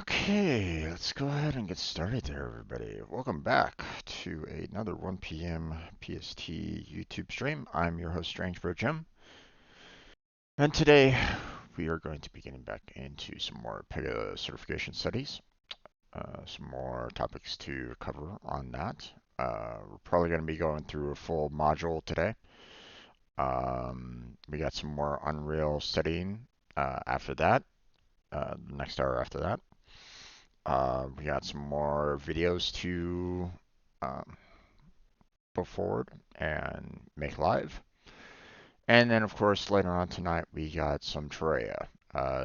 Okay, let's go ahead and get started there, everybody. Welcome back to another 1 p.m. PST YouTube stream. I'm your host, Strange Bro Jim, and today we are going to be getting back into some more Pega certification studies, some more topics to cover on that. We're probably going to be going through a full module today. We got some more Unreal studying after that, the next hour after that. We got some more videos to um, put forward and make live. And then, of course, later on tonight, we got some Terraria,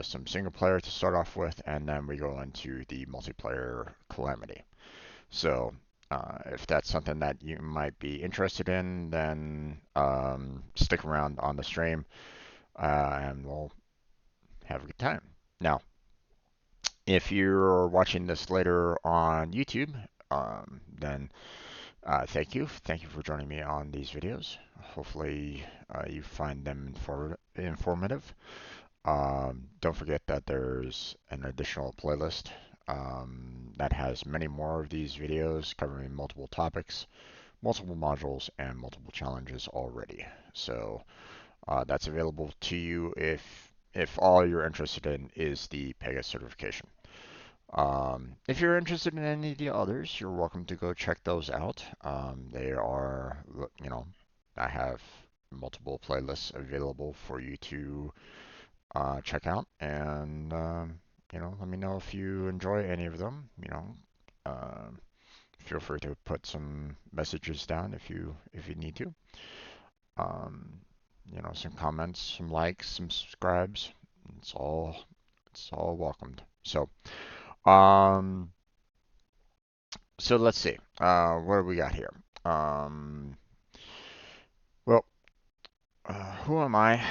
some single player to start off with, and then we go into the multiplayer Calamity. So, if that's something that you might be interested in, then stick around on the stream and we'll have a good time. Now, if you're watching this later on YouTube, then thank you. Thank you for joining me on these videos. Hopefully, you find them informative. Don't forget that there's an additional playlist that has many more of these videos covering multiple topics, multiple modules, and multiple challenges already. So that's available to you if all you're interested in is the Pega certification. If you're interested in any of the others, you're welcome to go check those out. They are, I have multiple playlists available for you to check out, and let me know if you enjoy any of them. Um, feel free to put some messages down if you need to. Um, some comments, some likes, some subscribes. It's all welcomed. Um, So let's see. What do we got here? Um, well, who am I?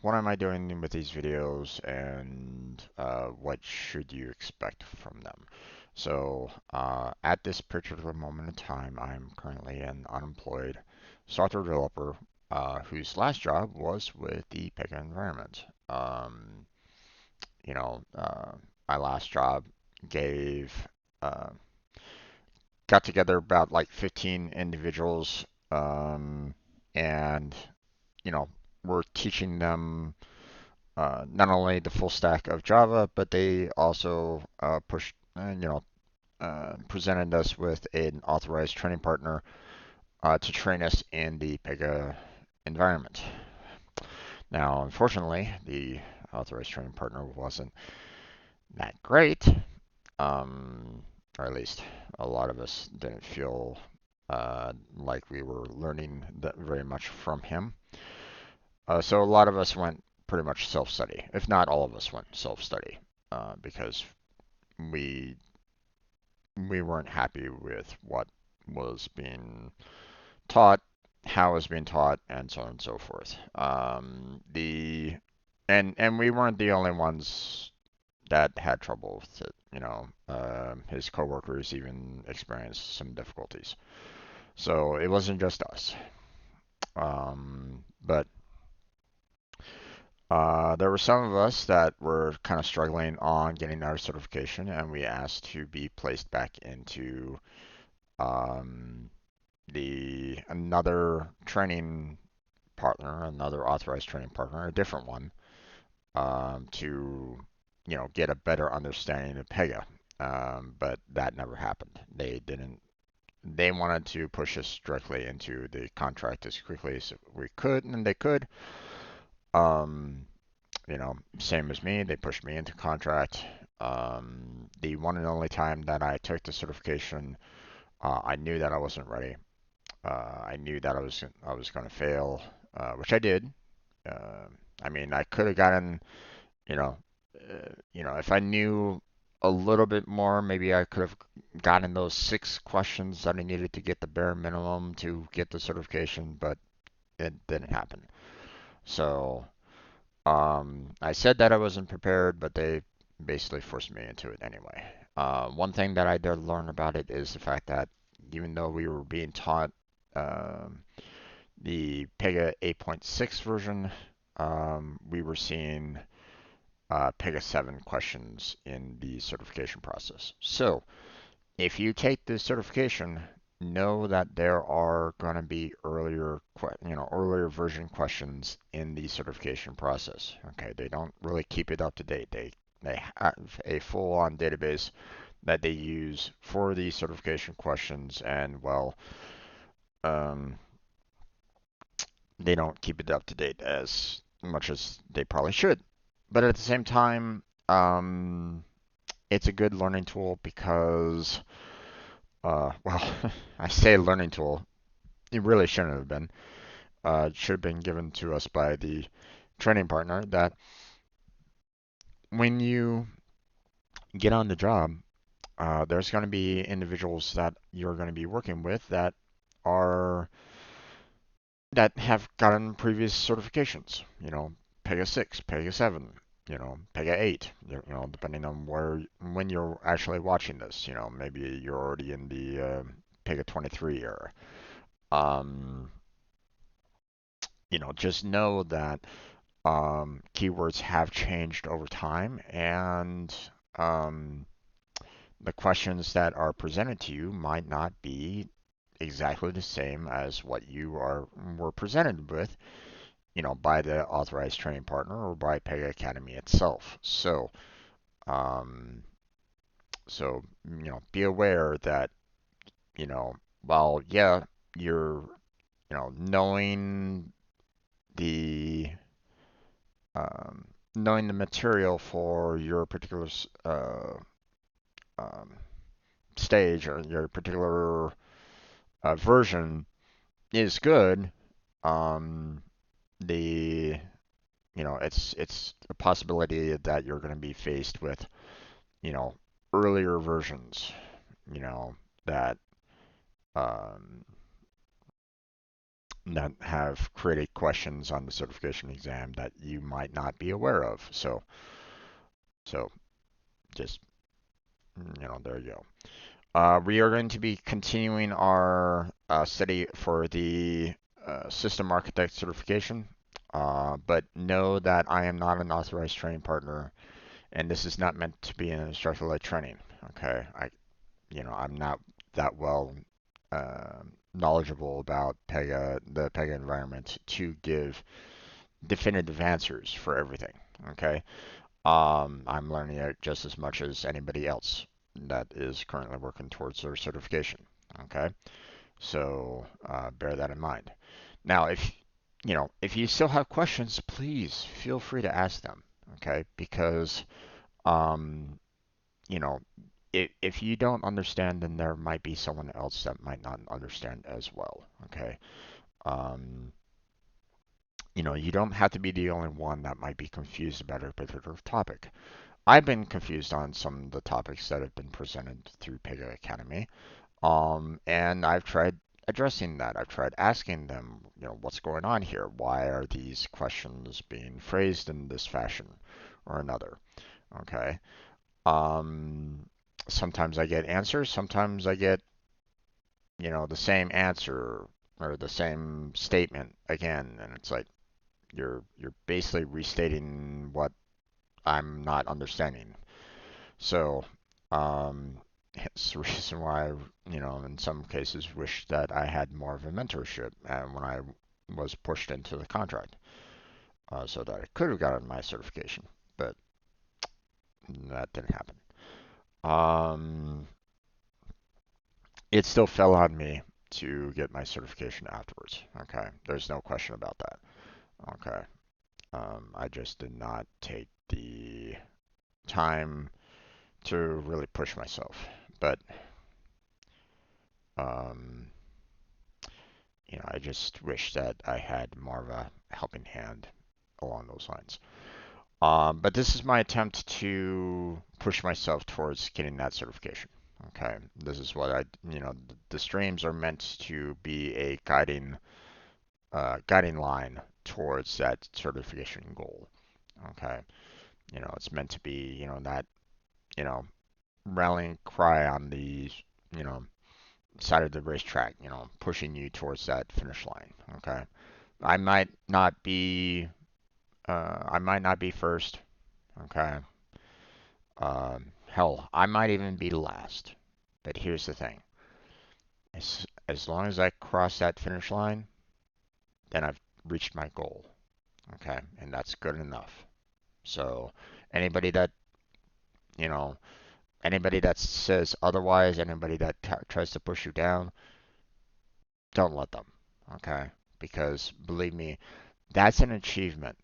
What am I doing with these videos, and what should you expect from them? So, at this particular moment in time, I'm currently an unemployed software developer whose last job was with the Pega environment. You know, uh, my last job gave uh, got together about like 15 individuals, and you know, we're teaching them not only the full stack of Java, but they also presented us with an authorized training partner to train us in the Pega environment. Now, unfortunately, the authorized training partner wasn't that great, um, or at least a lot of us didn't feel like we were learning that very much from him. So a lot of us went pretty much self-study, if not all of us went self-study, because we we weren't happy with what was being taught, how it was being taught, and so on and so forth. The and we weren't the only ones that had trouble with it. His coworkers even experienced some difficulties. So it wasn't just us. But there were some of us that were kind of struggling on getting our certification, and we asked to be placed back into um, the another training partner, another authorized training partner, a different one, to get a better understanding of Pega. But that never happened. They didn't. They wanted to push us directly into the contract as quickly as we could, and they could. Um, Same as me, they pushed me into contract. The one and only time that I took the certification, I knew that I wasn't ready. I knew that I was going to fail, which I did. Uh, I mean, I could have gotten, you know, if I knew a little bit more, maybe I could have gotten those 6 questions that I needed to get the bare minimum to get the certification, but it didn't happen. So I said that I wasn't prepared, but they basically forced me into it anyway. One thing that I did learn about it is the fact that even though we were being taught um, the Pega 8.6 version, we were seeing Pega 7 questions in the certification process. So if you take this certification, know that there are going to be earlier version questions in the certification process. Okay, they don't really keep it up to date. They have a full-on database that they use for the certification questions, and well, um, they don't keep it up to date as much as they probably should. But at the same time, it's a good learning tool because, well, I say learning tool. It really shouldn't have been. It should have been given to us by the training partner that when you get on the job, there's going to be individuals that you're going to be working with are that have gotten previous certifications. Pega 6, Pega 7, Pega 8. Depending on when you're actually watching this. Maybe you're already in the Pega 23 era. Um, just know that keywords have changed over time, and um, the questions that are presented to you might not be exactly the same as what were presented with, by the authorized training partner or by Pega Academy itself. Um, be aware that, you know, while yeah, you're, the knowing the material for your particular um, stage or your particular version is good. Um, the it's a possibility that you're going to be faced with you know earlier versions that um, that have created questions on the certification exam that you might not be aware of. So just there you go. We are going to be continuing our study for the system architect certification, but know that I am not an authorized training partner, and this is not meant to be an instructor-led training. Okay, I'm not that well knowledgeable about the Pega environment to give definitive answers for everything. Okay, I'm learning it just as much as anybody else that is currently working towards their certification. Okay, so bear that in mind. Now, if you still have questions, please feel free to ask them. Okay, because um, you know, if you don't understand, then there might be someone else that might not understand as well. Okay, um, you don't have to be the only one that might be confused about a particular topic. I've been confused on some of the topics that have been presented through Pega Academy, and I've tried addressing that. I've tried asking them, what's going on here? Why are these questions being phrased in this fashion or another? Okay. Um, Sometimes I get answers. Sometimes I get, the same answer or the same statement again, and it's like you're basically restating what I'm not understanding. So, um, it's the reason why in some cases, wish that I had more of a mentorship and when I was pushed into the contract, so that I could have gotten my certification, but that didn't happen. Um, it still fell on me to get my certification afterwards. Okay, there's no question about that. Okay, I just did not take the time to really push myself, but um, I just wish that I had more of a helping hand along those lines. But this is my attempt to push myself towards getting that certification. Okay, this is what the streams are meant to be a guiding line towards that certification goal. Okay, it's meant to be, that, you know, rallying cry on the, you know, side of the racetrack, pushing you towards that finish line. Okay, I might not be, I might not be first. Okay. Hell, I might even be last. But here's the thing. As long as I cross that finish line, then I've reached my goal. Okay. And that's good enough. So anybody that, you know, anybody that says otherwise, anybody that tries to push you down, don't let them. Okay. Because believe me, that's an achievement.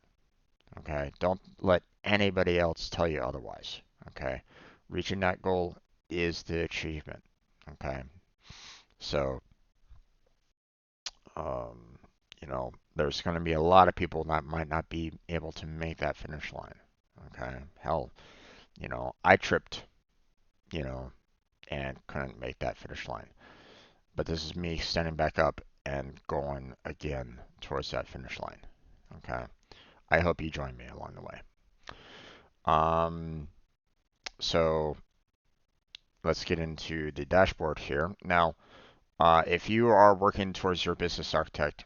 Okay. Don't let anybody else tell you otherwise. Okay. Reaching that goal is the achievement. Okay. So, um, there's going to be a lot of people that might not be able to make that finish line. Okay. Hell, I tripped, you know, and couldn't make that finish line. But this is me standing back up and going again towards that finish line. Okay. I hope you join me along the way. Um, so let's get into the dashboard here. Now, if you are working towards your business architect,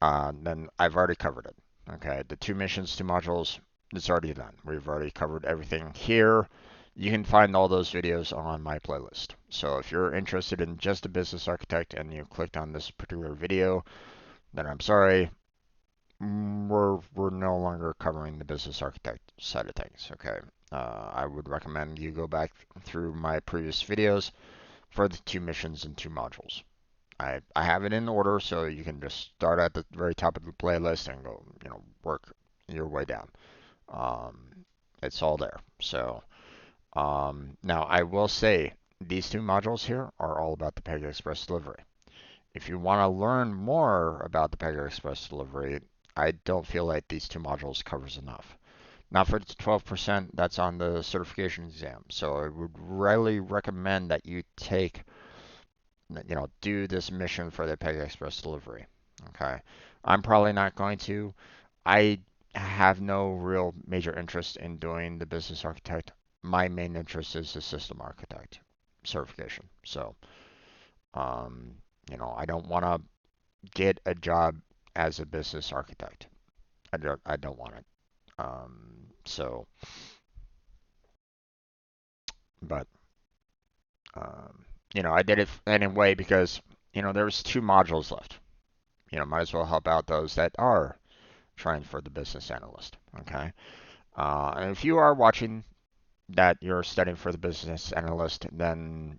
then I've already covered it. Okay, the 2 missions, 2 modules, it's already done. We've already covered everything here. You can find all those videos on my playlist. So if you're interested in just a business architect and you clicked on this particular video, then I'm sorry, we're no longer covering the business architect side of things. Okay, I would recommend you go back through my previous videos for the 2 missions and 2 modules. I have it in order, so you can just start at the very top of the playlist and go, work your way down. It's all there. So now I will say these 2 modules here are all about the Pega Express delivery. If you want to learn more about the Pega Express delivery, I don't feel like these 2 modules covers enough. Not for the 12% that's on the certification exam. So I would really recommend that you do this mission for the Pega Express delivery. Okay. I'm probably not going to. I have no real major interest in doing the business architect. My main interest is the system architect certification. So, um, I don't want to get a job as a business architect. I don't want it. So, but um, I did it anyway because there was 2 modules left. Might as well help out those that are trying for the business analyst. Okay. And if you are watching that you're studying for the business analyst, then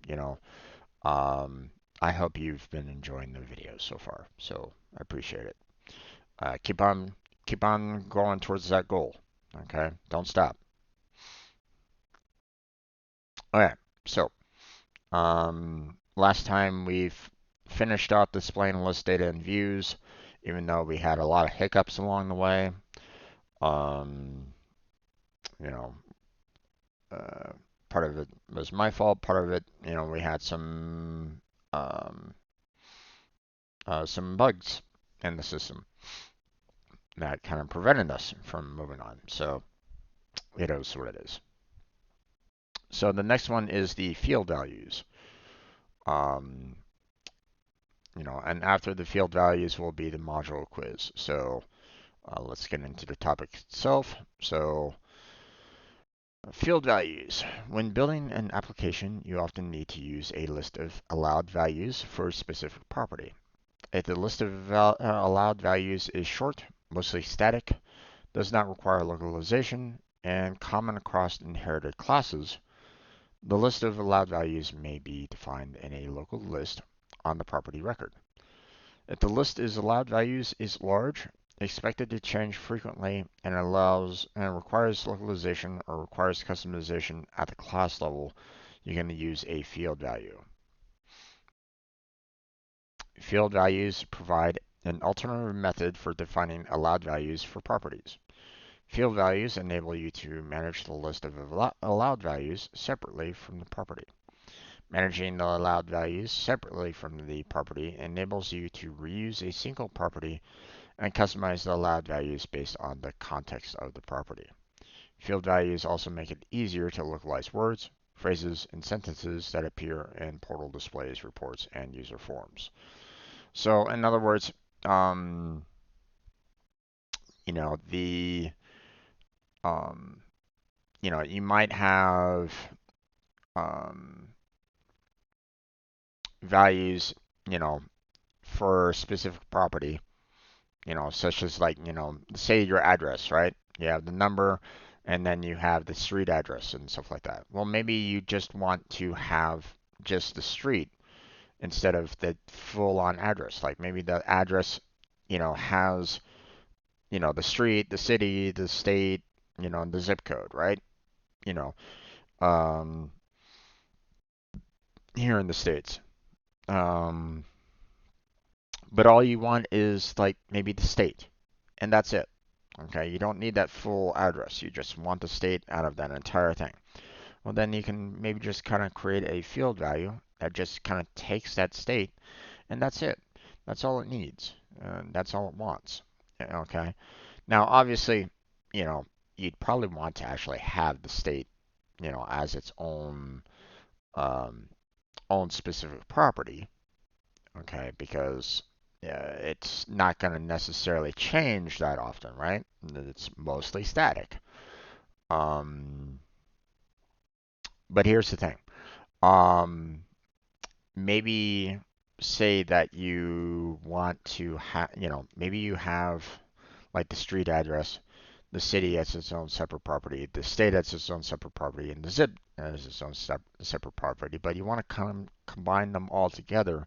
um, I hope you've been enjoying the video so far. So I appreciate it. Keep on going towards that goal. Okay. Don't stop. Okay. So last time we've finished out displaying list data and views, even though we had a lot of hiccups along the way. Um, you know, uh, Part of it was my fault. Part of it, we had um, some bugs in the system that kind of prevented us from moving on. So it is what it is. So the next one is the field values. Um, and after the field values will be the module quiz. So let's get into the topic itself. So field values. When building an application, you often need to use a list of allowed values for a specific property. If the list of allowed values is short, mostly static, does not require localization, and common across inherited classes, the list of allowed values may be defined in a local list on the property record. If the list of allowed values is large, expected to change frequently, and requires localization or requires customization at the class level, you're going to use a field value. Field values provide an alternative method for defining allowed values for properties. Field values enable you to manage the list of allowed values separately from the property. Managing the allowed values separately from the property enables you to reuse a single property and customize the allowed values based on the context of the property. Field values also make it easier to localize words, phrases, and sentences that appear in portal displays, reports, and user forms. So, in other words, um, the um, you might have um, values, you know, for a specific property, such as like, say your address, right? You have the number and then you have the street address and stuff like that. Well, maybe you just want to have just the street instead of the full on address. Like maybe the address, has, the street, the city, the state, and the zip code, right? You know, um, here in the States. Um, but all you want is like maybe the state, and that's it. Okay, you don't need that full address. You just want the state out of that entire thing. Well, then you can maybe just kind of create a field value that just kind of takes that state, and that's it. That's all it needs. That's all it wants. Okay. Now, obviously, you know, you'd probably want to actually have the state, as its um, own specific property. Okay, because it's not going to necessarily change that often, right? It's mostly static. Um, but here's the thing. Um, maybe say that you want to have, maybe you have like the street address, the city as its own separate property, the state as its own separate property, and the zip as its own separate property. But you want to combine them all together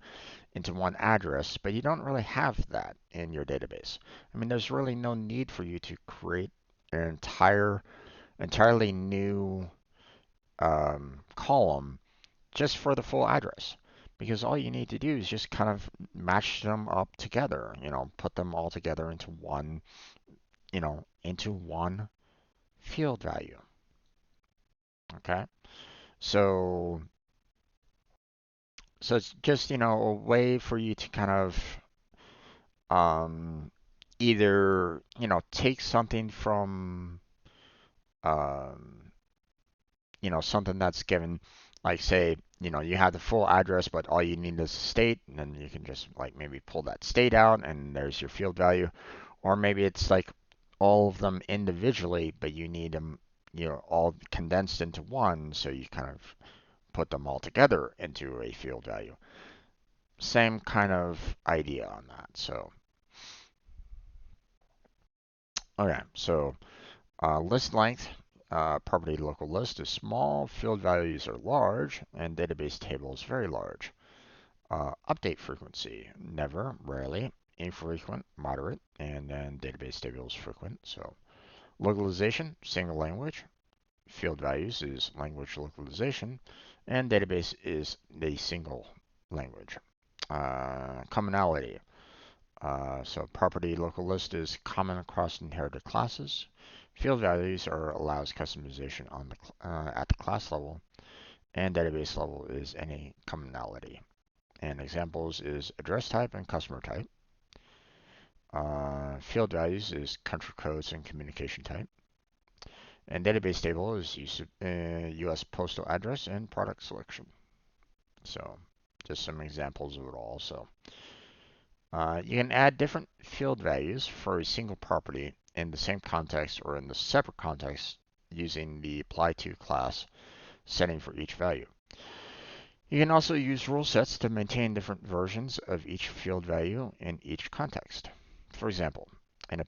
into one address, but you don't really have that in your database. I mean, there's really no need for you to create an entirely new column just for the full address. Because all you need to do is just kind of match them up together, put them all together into one field value. Okay? So so it's just, a way for you to kind of um either, take something from um something that's given, like say, you have the full address, but all you need is a state, and then you can just like maybe pull that state out, and there's your field value. Or maybe it's like all of them individually, but you need them, all condensed into one, so you kind of put them all together into a field value. Same kind of idea on that. So, okay, so list length, property local list is small, field values are large, and database table is very large. Update frequency, never, rarely, infrequent, moderate, and then database table is frequent. So localization, single language. Field values is language localization, and database is the single language. Commonality. So property local list is common across inherited classes. Field values allows customization at the class level, and database level is any commonality. And examples is address type and customer type. Field values is country codes and communication type. And database table is US postal address and product selection. So just some examples of it all. So you can add different field values for a single property in the same context or in the separate context using the apply to class setting for each value. You can also use rule sets to maintain different versions of each field value in each context. For example, in a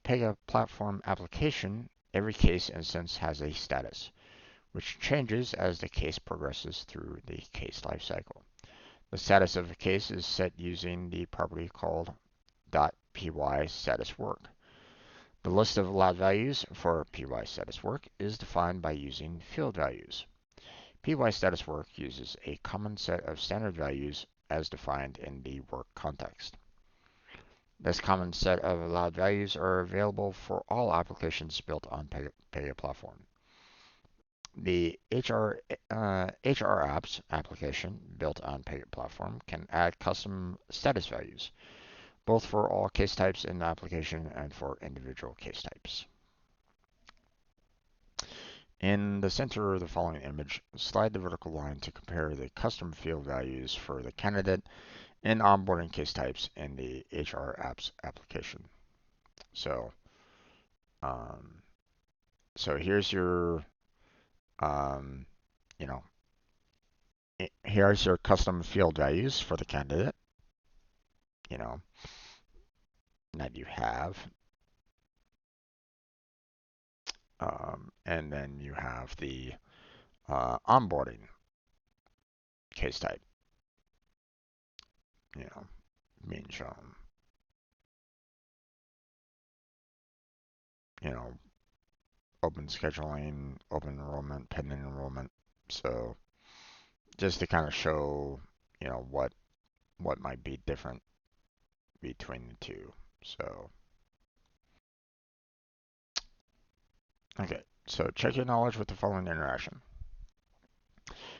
Pega platform application, every case instance has a status, which changes as the case progresses through the case lifecycle. The status of a case is set using the property called .py status work. The list of allowed values for py status work is defined by using field values. Py status work uses a common set of standard values as defined in the work context. This common set of allowed values are available for all applications built on Pega platform. The HR apps application built on Pega platform can add custom status values, both for all case types in the application and for individual case types. In the center of the following image, slide the vertical line to compare the custom field values for the candidate and onboarding case types in the HR apps application. So, um, So here's your, um, you know, here's your custom field values for the candidate, you know, that you have. And then you have the onboarding case type, you know, being shown, you know, open scheduling, open enrollment, pending enrollment. So just to kind of show, you know, what might be different between the two. So, okay. So check your knowledge with the following interaction.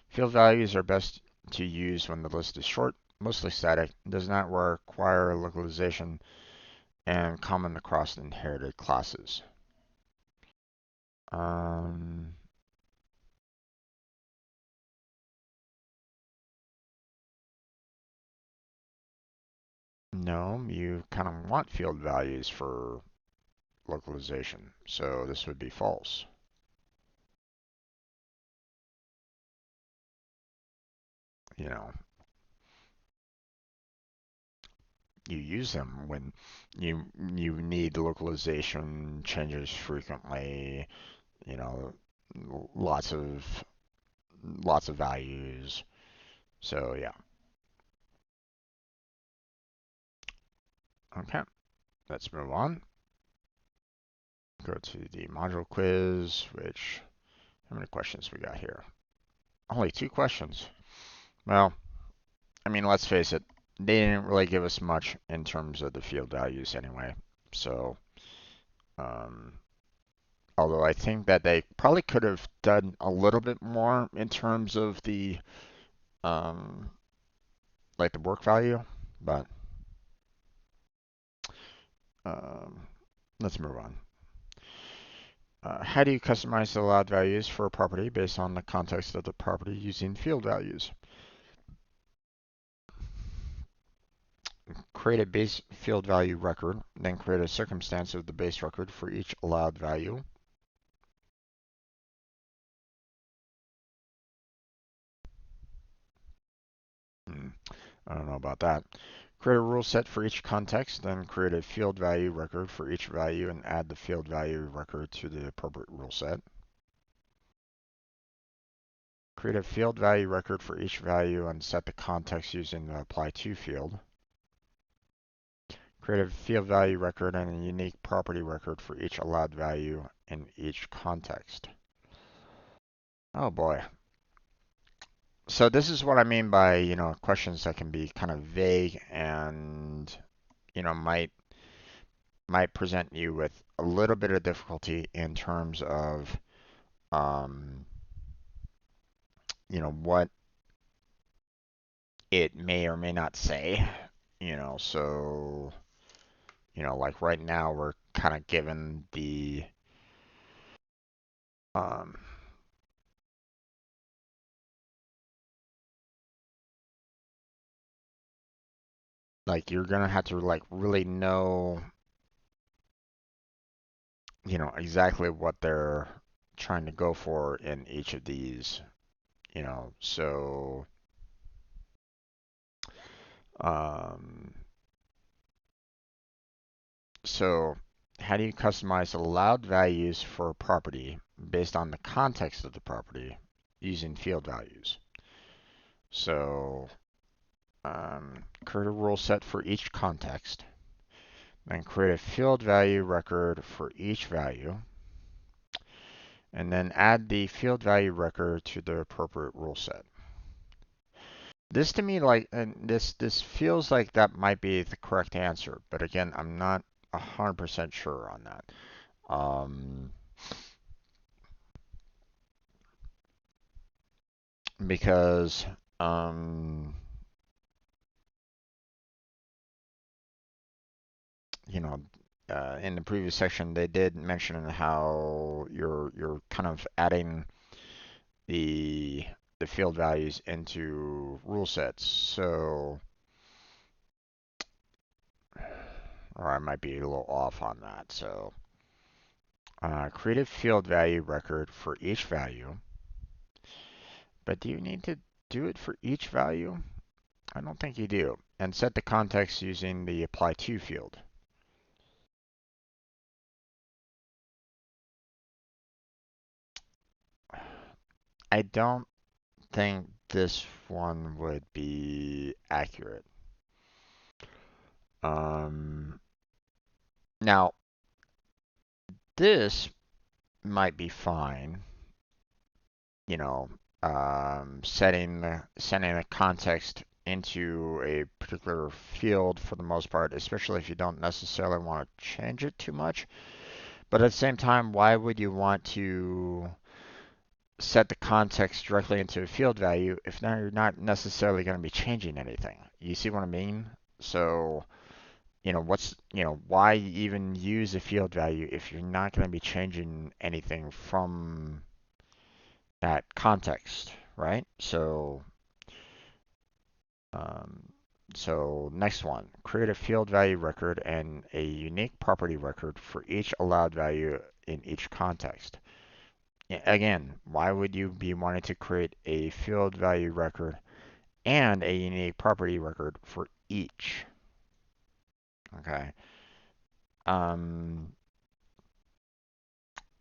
Field values are best to use when the list is short, mostly static, does not require localization, and common across inherited classes. Um, no, you kind of want field values for localization, so this would be false. You know, you use them when you need localization changes frequently, you know, lots of values. So yeah. Okay, let's move on. Go to the module quiz, which, how many questions we got here? Only 2 questions. Well, I mean, let's face it, they didn't really give us much in terms of the field values anyway. So, um, although I think that they probably could have done a little bit more in terms of the, um, like the work value, but um, let's move on. How do you customize the allowed values for a property based on the context of the property using field values? Create a base field value record, then create a circumstance of the base record for each allowed value. I don't know about that. Create a rule set for each context, then create a field value record for each value and add the field value record to the appropriate rule set. Create a field value record for each value and set the context using the apply to field. Create a field value record and a unique property record for each allowed value in each context. Oh boy. So this is what I mean by, you know, questions that can be kind of vague and, you know, might present you with a little bit of difficulty in terms of, um, you know, what it may or may not say, you know, so, you know, like right now we're kind of given the, um, like you're gonna have to like really know, you know, exactly what they're trying to go for in each of these, you know, so, um, so how do you customize allowed values for a property based on the context of the property using field values? So, create a rule set for each context, then create a field value record for each value, and then add the field value record to the appropriate rule set. This to me, like, and this feels like that might be the correct answer, but again, I'm not 100% sure on that. Because um, you know, in the previous section they did mention how you're kind of adding the field values into rule sets. So, or I might be a little off on that. So, Create a field value record for each value. But do you need to do it for each value? I don't think you do. And set the context using the apply to field. I don't think this one would be accurate. Now, this might be fine, you know, sending the context into a particular field for the most part, especially if you don't necessarily want to change it too much. But at the same time, why would you want to set the context directly into a field value if now you're not necessarily going to be changing anything? You see what I mean? So, why even use a field value if you're not going to be changing anything from that context, right? Um, so next one, create a field value record and a unique property record for each allowed value in each context. Again, why would you be wanting to create a field value record and a unique property record for each? Okay. Um,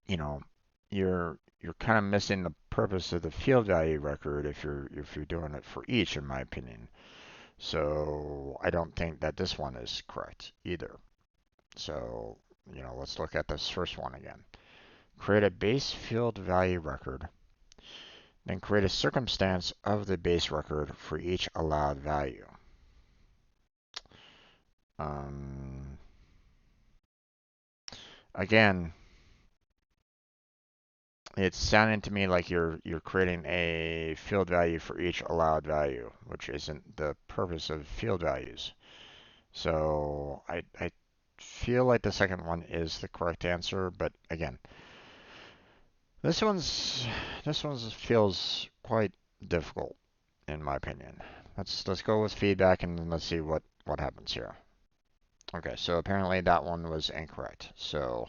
you know, you're kind of missing the purpose of the field value record if you're doing it for each, in my opinion. So I don't think that this one is correct either. So, let's look at this first one again. Create a base field value record, then create a circumstance of the base record for each allowed value. Um, Again, it's sounding to me like you're creating a field value for each allowed value, which isn't the purpose of field values. So I feel like the second one is the correct answer, but again, this one's feels quite difficult in my opinion. Let's go with feedback and then let's see what happens here. Okay, so apparently that one was incorrect. So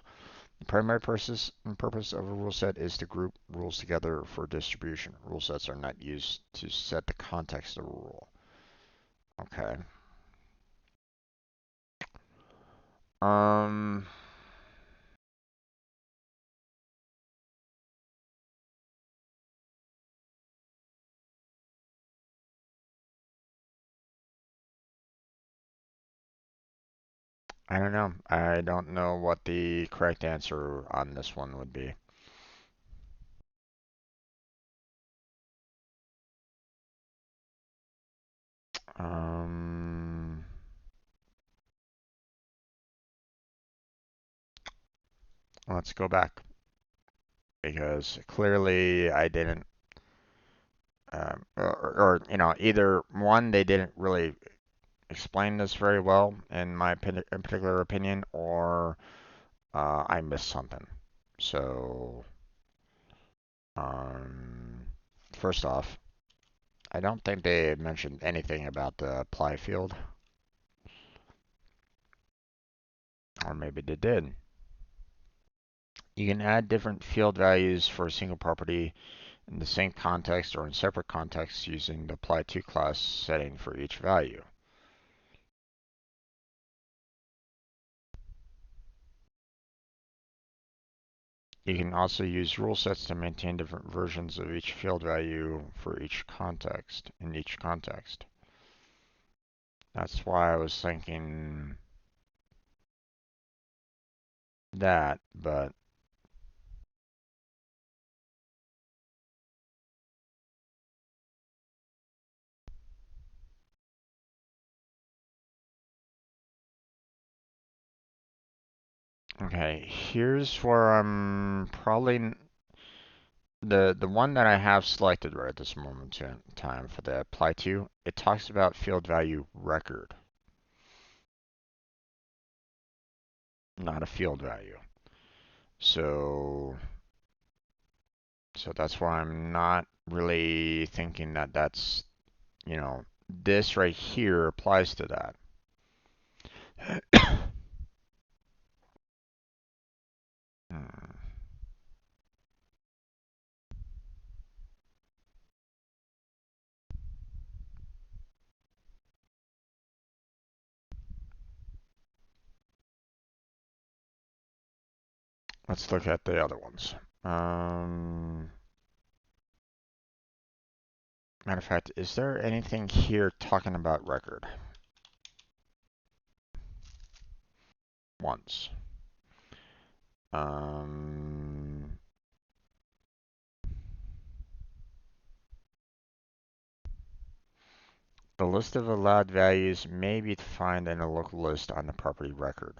the primary purpose of a rule set is to group rules together for distribution. Rule sets are not used to set the context of a rule. Okay. Um, I don't know. I don't know what the correct answer on this one would be. Um, let's go back because clearly I didn't, or either one, they didn't really explain this very well in my particular opinion, or I missed something. So, um, first off, I don't think they mentioned anything about the apply field, or maybe they did. You can add different field values for a single property in the same context or in separate contexts using the apply to class setting for each value. You can also use rule sets to maintain different versions of each field value for each context, in each context. That's why I was thinking that, but okay, here's where I'm probably the one that I have selected right at this moment in time for the apply to. It talks about field value record, not a field value. So that's why I'm not really thinking that that's, this right here applies to that. Hmm. Let's look at the other ones. Um, Matter of fact, is there anything here talking about record? Once. Um, the list of allowed values may be defined in a local list on the property record.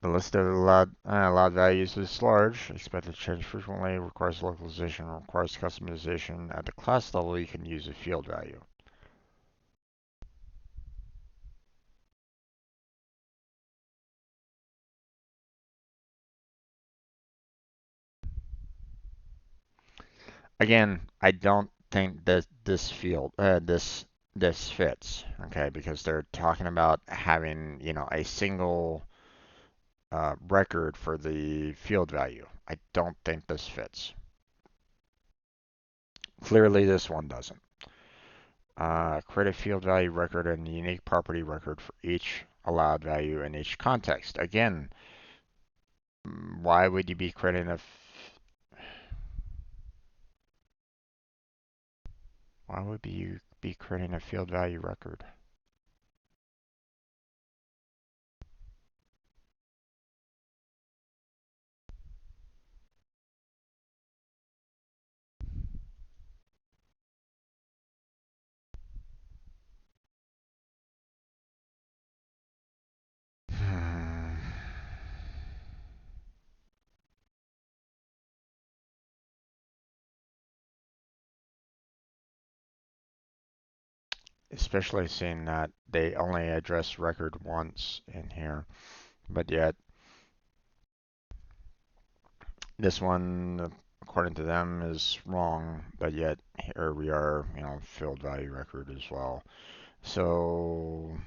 The list of allowed values is large, expected to change frequently, requires localization, requires customization. At the class level, you can use a field value. Again, I don't think that this fits, okay, because they're talking about having, a single record for the field value. I don't think this fits. Clearly, this one doesn't. Create a field value record and a unique property record for each allowed value in each context. Again, why would you be creating why would you be creating a field value record? Especially seeing that they only address record once in here, but yet this one, according to them, is wrong, but yet here we are, field value record as well. So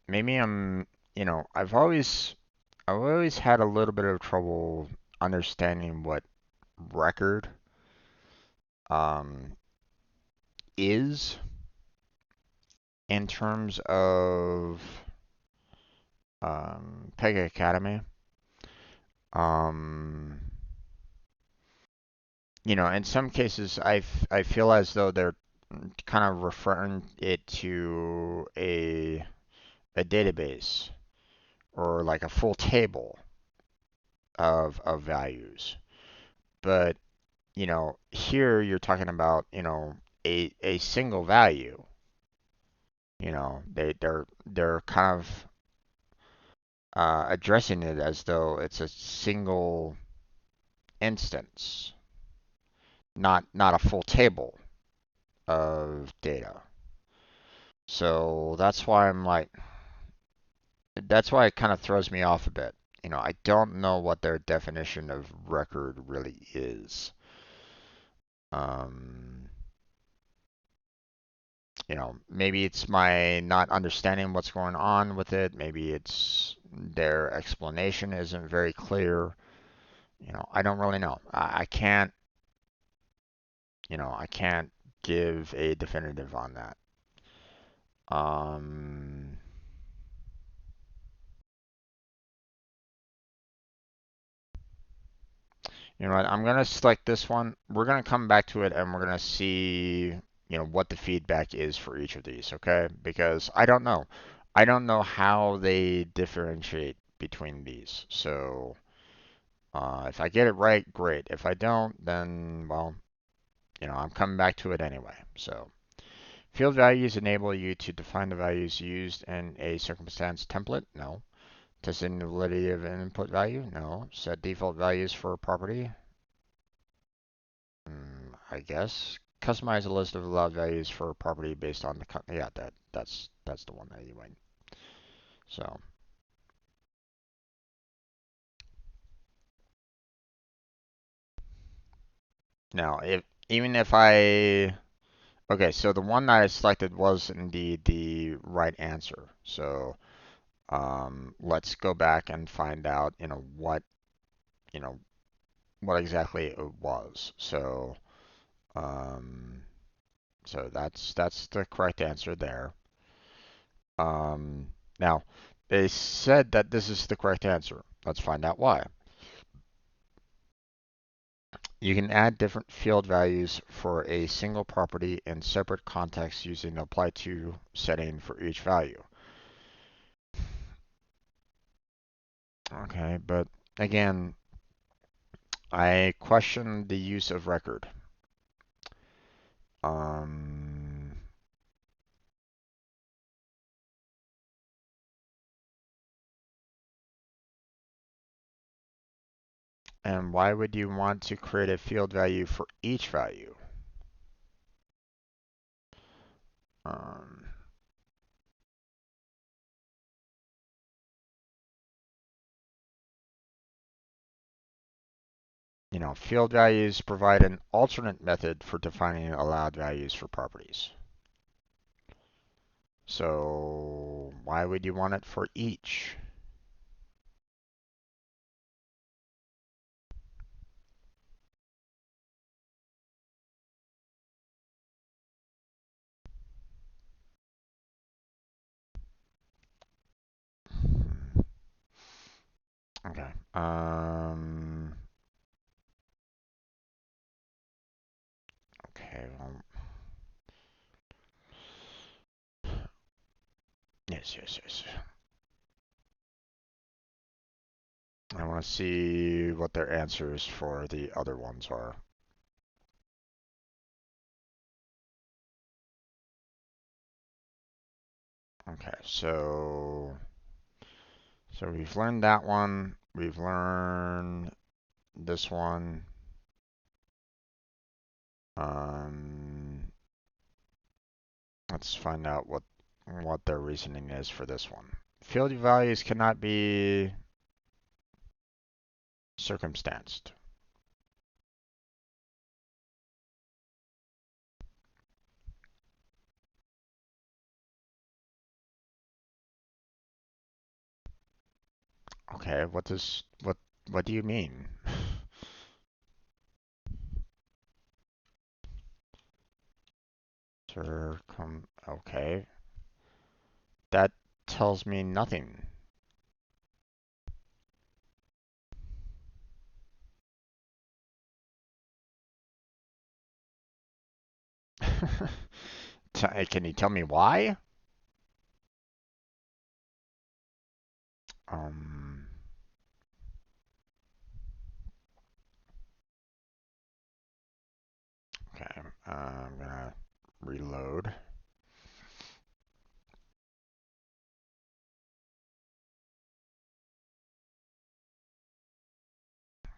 maybe I've always had a little bit of trouble understanding what record um, is in terms of Pega Academy. Um, in some cases, I feel as though they're kind of referring it to a database or like a full table of values. But, here you're talking about, a single value. They're kind of addressing it as though it's a single instance, not a full table of data. So that's why it kind of throws me off a bit. I don't know what their definition of record really is. Um, maybe it's my not understanding what's going on with it. Maybe it's their explanation isn't very clear. I don't really know. I can't, I can't give a definitive on that. Um, You know what? I'm gonna select this one. We're gonna come back to it and we're gonna see, what the feedback is for each of these, okay? Because I don't know. I don't know how they differentiate between these. So, if I get it right, great. If I don't, then, well, I'm coming back to it anyway. So, field values enable you to define the values used in a circumstance template? No. Testing the validity of an input value? No. Set default values for a property? I guess. Customize a list of allowed values for a property based on yeah, that's the one that you went. So now if even if I okay, so the one that I selected was indeed the right answer. So let's go back and find out, you know, what exactly it was. Um, so that's the correct answer there. Now, they said that this is the correct answer. Let's find out why. You can add different field values for a single property in separate contexts using the apply to setting for each value. Okay, but again, I question the use of record. Um, and why would you want to create a field value for each value? Um, field values provide an alternate method for defining allowed values for properties. So why would you want it for each? Hmm, okay. Okay. Well, yes, yes, yes. I want to see what their answers for the other ones are. Okay, so we've learned that one. We've learned this one. Um, let's find out what their reasoning is for this one. Field values cannot be circumstanced. Okay, what do you mean? Okay. That tells me nothing. Can you tell me why? Um, okay, I'm gonna reload.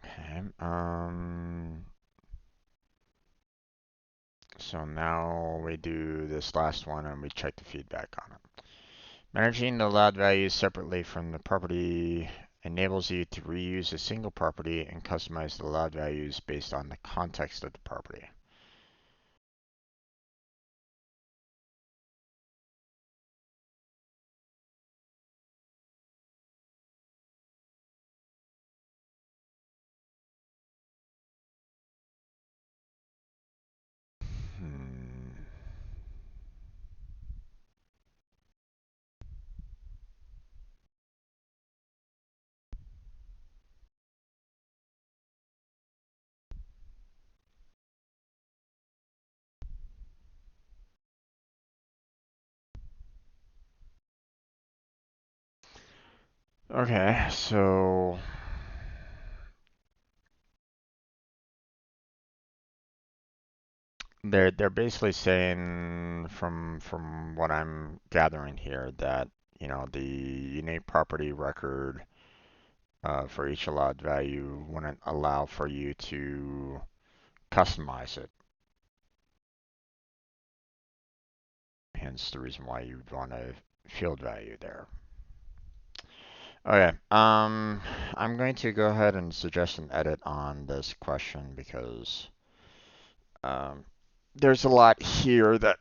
Okay, so now we do this last one and we check the feedback on it. Managing the allowed values separately from the property enables you to reuse a single property and customize the allowed values based on the context of the property. Hmm. Okay, so they're basically saying from what I'm gathering here that the unique property record for each allowed value wouldn't allow for you to customize it. Hence the reason why you'd want a field value there. Okay, I'm going to go ahead and suggest an edit on this question because um, there's a lot here that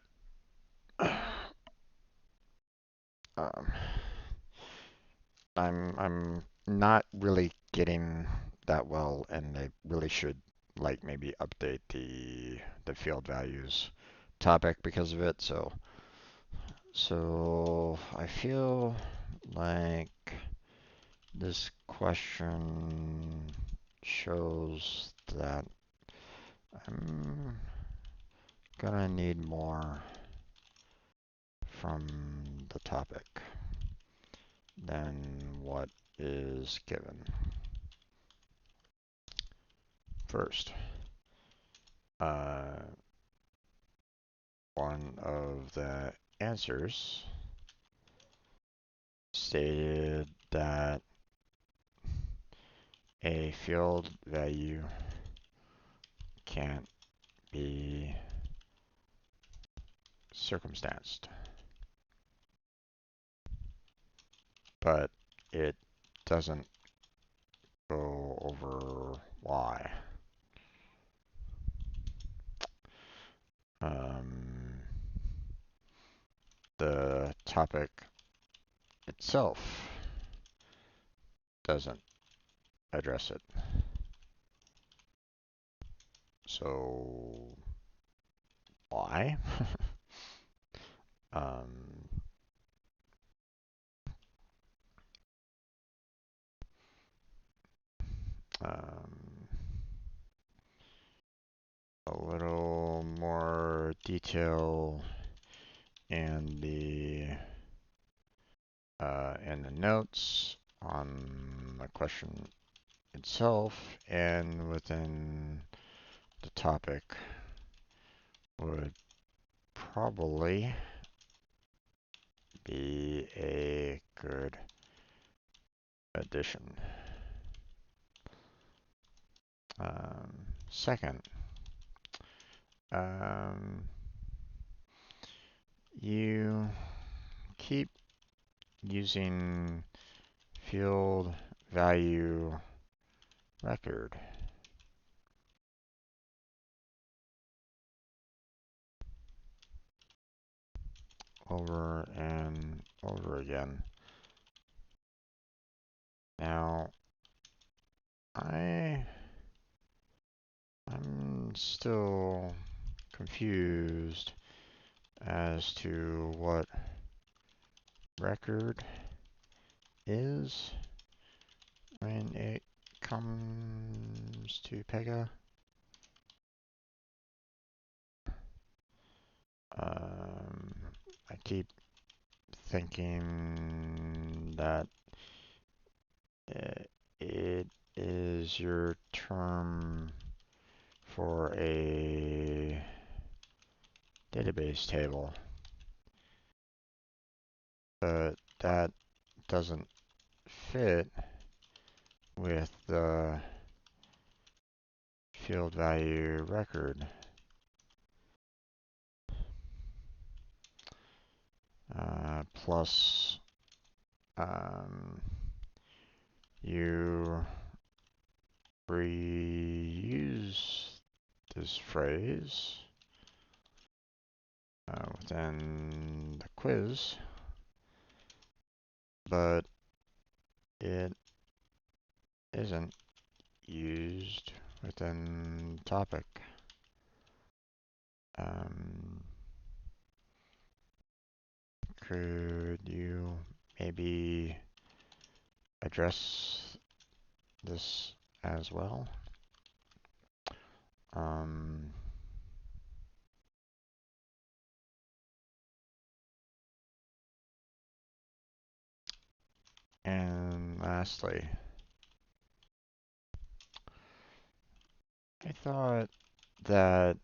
um, I'm not really getting that well, and they really should like maybe update the field values topic because of it. So So I feel like this question shows that I'm gonna need more from the topic than what is given. First, uh, one of the answers stated that a field value can't be circumstanced, but it doesn't go over why. Um, the topic itself doesn't address it. So why? um, um, a little more detail in the notes on the question itself and within the topic would probably be a good addition. Second, um, you keep using field value record. Over and over again. Now, I'm still confused as to what record is when it comes to Pega. I keep thinking that it is your term for a database table, but that doesn't fit with the field value record. Plus, um, you reuse this phrase within the quiz, but it isn't used within the topic. Um, could you maybe address this as well? Um, and lastly, I thought that,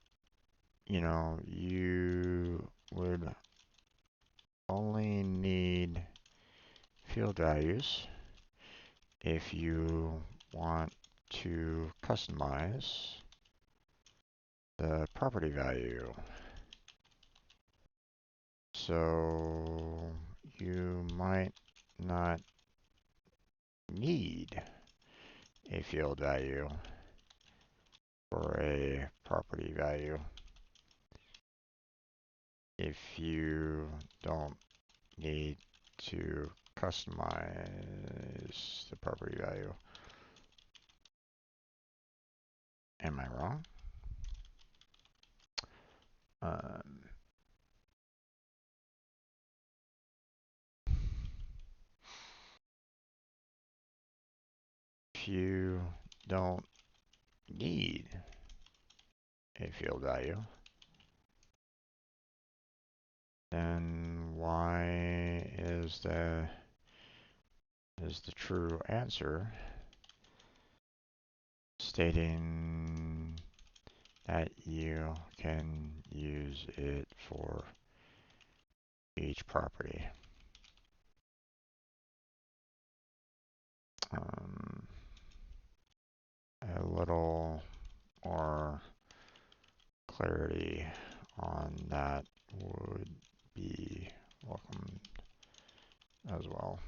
you would only need field values if you want to customize the property value. So you might not need a field value for a property value if you don't need to customize the property value. Am I wrong? Um, if you don't need a field value, then why is the true answer stating that you can use it for each property? A little more clarity on that would be welcome as well.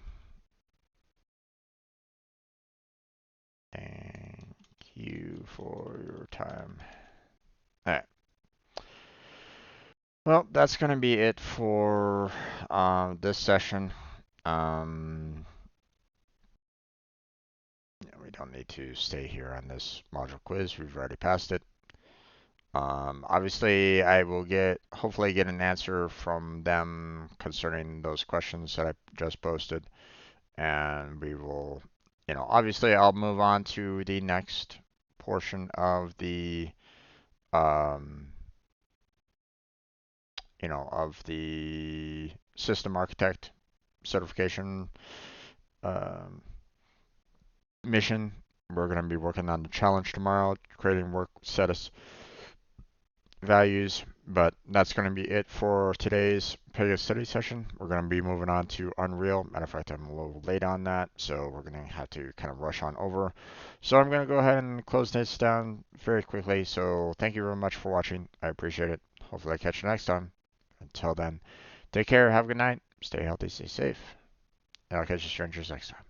Thank you for your time. All right. Well, that's going to be it for this session. We don't need to stay here on this module quiz. We've already passed it. Obviously, I will hopefully get an answer from them concerning those questions that I just posted. And we will, obviously I'll move on to the next portion of the, of the system architect certification mission. We're going to be working on the challenge tomorrow, creating work status values, but that's going to be it for today's Pega study session. We're going to be moving on to Unreal. Matter of fact, I'm a little late on that, so we're going to have to kind of rush on over. So I'm going to go ahead and close this down very quickly. So thank you very much for watching. I appreciate it. Hopefully I catch you next time. Until then, take care, have a good night, stay healthy, stay safe, and I'll catch you strangers next time.